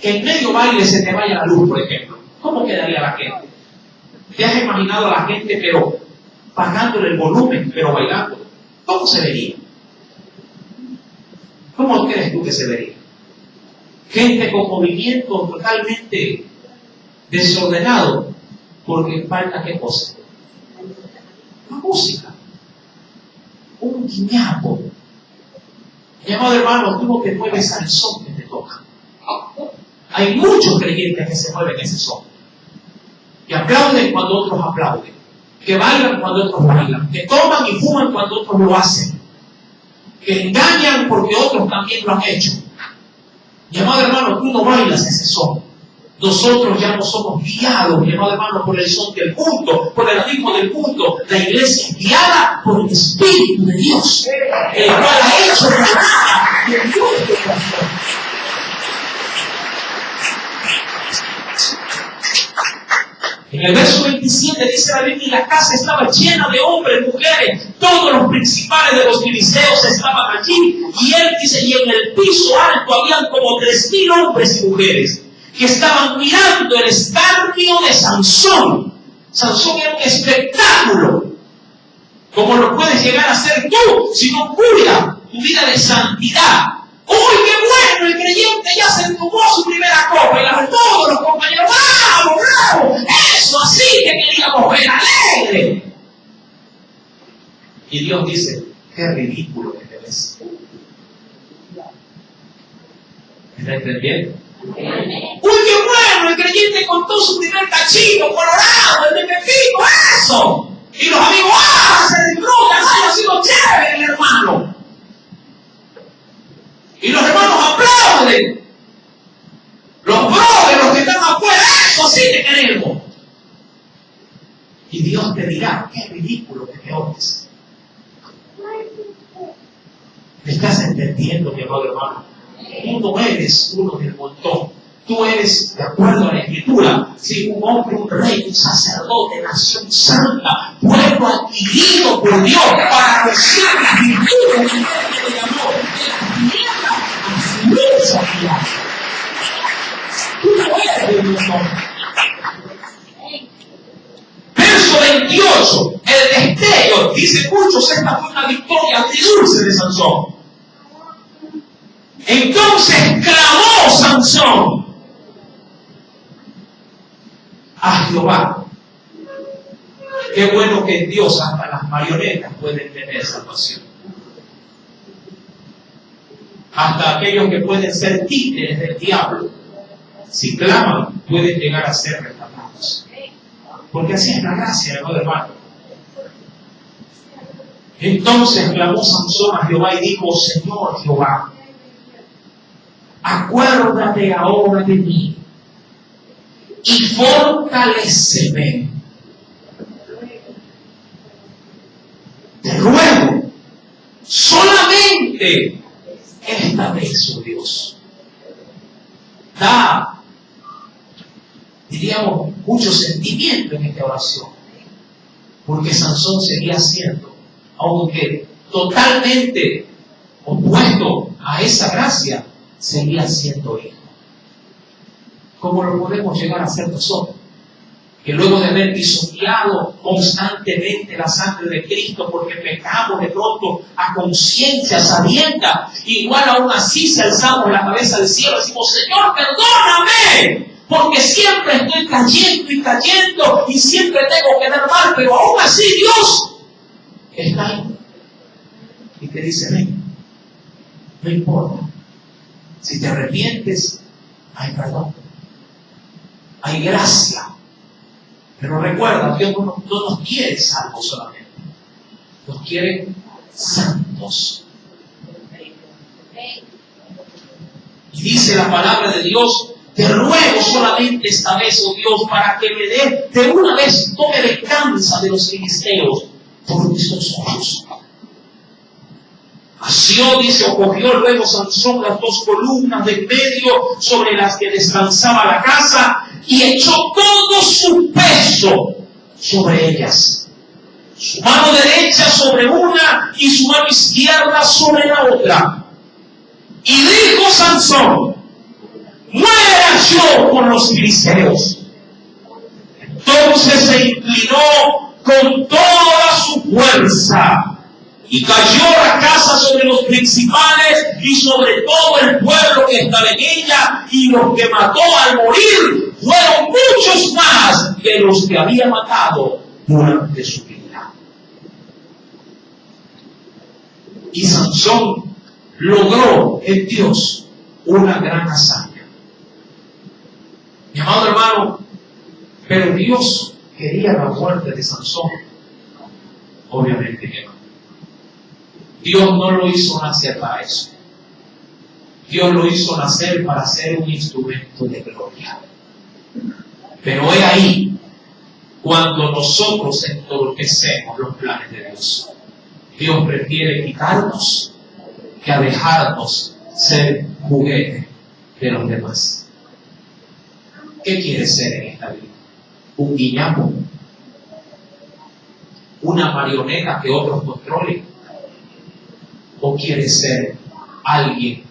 Que en medio baile se te vaya la luz, por ejemplo. ¿Cómo quedaría la gente? ¿Te has imaginado a la gente, pero pagándole el volumen, pero bailando? ¿Cómo se vería? ¿Cómo crees tú que se vería? Gente con movimiento totalmente desordenado, porque falta ¿qué cosa? La música. Un guiñapo. Mi amado hermano, tú no te mueves al son que te toca. Hay muchos creyentes que se mueven ese son. Que aplauden cuando otros aplauden. Que bailan cuando otros bailan. Que toman y fuman cuando otros lo hacen. Que engañan porque otros también lo han hecho. Mi amado hermano, tú no bailas ese son. Nosotros ya no somos guiados, mi amado hermano, por el son del culto, por el ritmo del culto. La iglesia es guiada por el Espíritu de Dios, el cual ha hecho morada de Dios de corazón. En el verso 27 dice la Biblia, y la casa estaba llena de hombres, mujeres, todos los principales de los filisteos estaban allí. Y él dice, y en el piso alto habían como 3,000 hombres y mujeres que estaban mirando el escarnio de Sansón. Sansón era un espectáculo, como lo puedes llegar a ser tú, si no cuidas tu vida de santidad. ¡Uy, qué bueno! El creyente ya se tomó su primera copa y todos los compañeros, ¡bravo, bravo! ¡Eso así que queríamos ver, alegre! Y Dios dice, ¡qué ridículo que te ves! ¿Me está entendiendo? ¡Uy, qué bueno! El creyente contó su primer cachito colorado, el de pepino, ¡eso! Y los amigos, se disfrutan, ha sido chévere el hermano. Y los hermanos aplauden. Los brothers, los que están afuera, eso sí te queremos. Y Dios te dirá, qué ridículo que te oyes. ¿Me estás entendiendo, mi amado hermano? Tú no eres uno del montón. Tú eres, de acuerdo a la Escritura, si un hombre, un rey, un sacerdote, nación santa, pueblo adquirido por Dios para recibir las virtudes del amor, Verso 28, el destello, dice muchos, esta fue una victoria muy dulce de Sansón. Entonces clamó Sansón a Jehová. Qué bueno que en Dios hasta las marionetas pueden tener salvación. Hasta aquellos que pueden ser títeres del diablo, si claman, pueden llegar a ser rescatados. Porque así es la gracia, hermano. Entonces clamó Sansón a Jehová y dijo, Señor Jehová, acuérdate ahora de mí y fortaléceme. Te ruego, solamente esta vez, oh Dios, da, diríamos, mucho sentimiento en esta oración, porque Sansón seguía siendo, aunque totalmente opuesto a esa gracia, seguía siendo hijo. ¿Cómo lo podemos llegar a ser nosotros? Que luego de haber pisoteado constantemente la sangre de Cristo porque pecamos de pronto a conciencia sabienda, igual aún así si alzamos la cabeza al cielo y decimos, Señor, perdóname, porque siempre estoy cayendo y siempre tengo que dar mal, pero aún así Dios está ahí y te dice, ven, no importa, si te arrepientes hay perdón, hay gracia. Pero recuerda, Dios no nos quiere salvos solamente. Nos quiere santos. Y dice la palabra de Dios, te ruego solamente esta vez, oh Dios, para que me dé de una vez, tome venganza de los filisteos por nuestros ojos. Asió, dice, o cogió luego Sansón las 2 columnas del medio sobre las que descansaba la casa y echó todo su peso sobre ellas. Su mano derecha sobre una y su mano izquierda sobre la otra. Y dijo Sansón, muera yo con los filisteos. Entonces se inclinó con toda su fuerza y cayó la casa sobre los principales y sobre todo el pueblo que estaba en ella, y los que mató al morir fueron muchos más que los que había matado durante su vida. Y Sansón logró en Dios una gran hazaña. Mi amado hermano, pero Dios quería la muerte de Sansón. Obviamente que no. Dios no lo hizo nacer para eso. Dios lo hizo nacer para ser un instrumento de gloria. Pero he ahí cuando nosotros entorpecemos los planes de Dios. Dios prefiere quitarnos que a dejarnos ser juguete de los demás. ¿Qué quieres ser en esta vida? ¿Un guiñapo? ¿Una marioneta que otros controlen? ¿O quieres ser alguien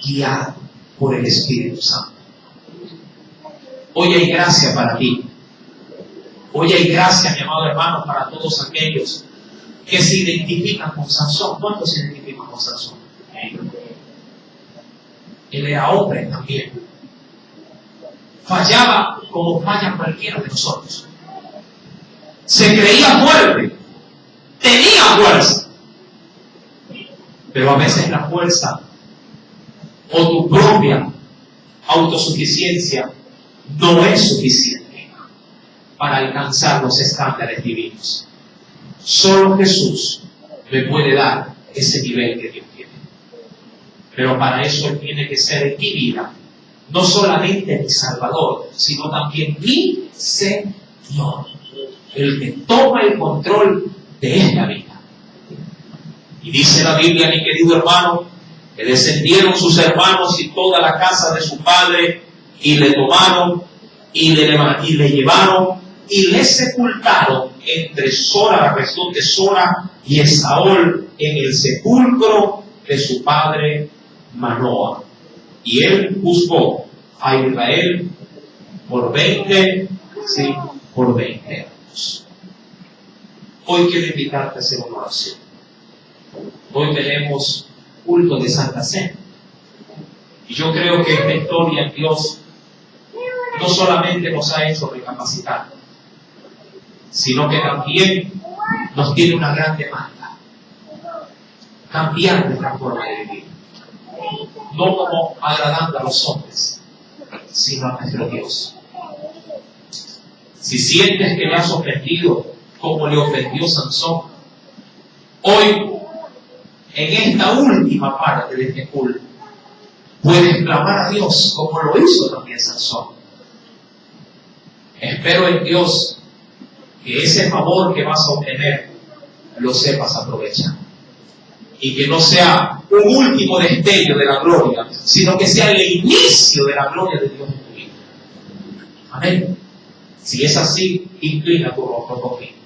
guiado por el Espíritu Santo? Hoy hay gracia para ti. Hoy hay gracia, mi amado hermano, para todos aquellos que se identifican con Sansón. ¿Cuántos se identifican con Sansón? Él era hombre también. Fallaba como falla cualquiera de nosotros. Se creía fuerte. Tenía fuerza. Pero a veces la fuerza o tu propia autosuficiencia no es suficiente para alcanzar los estándares divinos. Solo Jesús me puede dar ese nivel que Dios tiene. Pero para eso Él tiene que ser en mi vida no solamente mi Salvador, sino también mi Señor, el que toma el control de esta vida. Y dice la Biblia, mi querido hermano, que descendieron sus hermanos y toda la casa de su padre, y le tomaron, y le llevaron, y le sepultaron entre Sora, la región de Sora, y Esaol, en el sepulcro de su padre Manoah. Y él juzgó a Israel por 20 años. Hoy quiero invitarte a hacer una oración. Hoy tenemos culto de Santa Cena. Y yo creo que esta historia en Dios no solamente nos ha hecho recapacitar, sino que también nos tiene una gran demanda. Cambiar nuestra forma de vivir. No como agradando a los hombres, sino a nuestro Dios. Si sientes que le has ofendido como le ofendió Sansón, hoy, en esta última parte de este culto, puedes clamar a Dios como lo hizo también Sansón. Espero en Dios que ese favor que vas a obtener lo sepas aprovechar. Y que no sea un último destello de la gloria, sino que sea el inicio de la gloria de Dios en tu vida. Amén. Si es así, inclina tu rostro conmigo.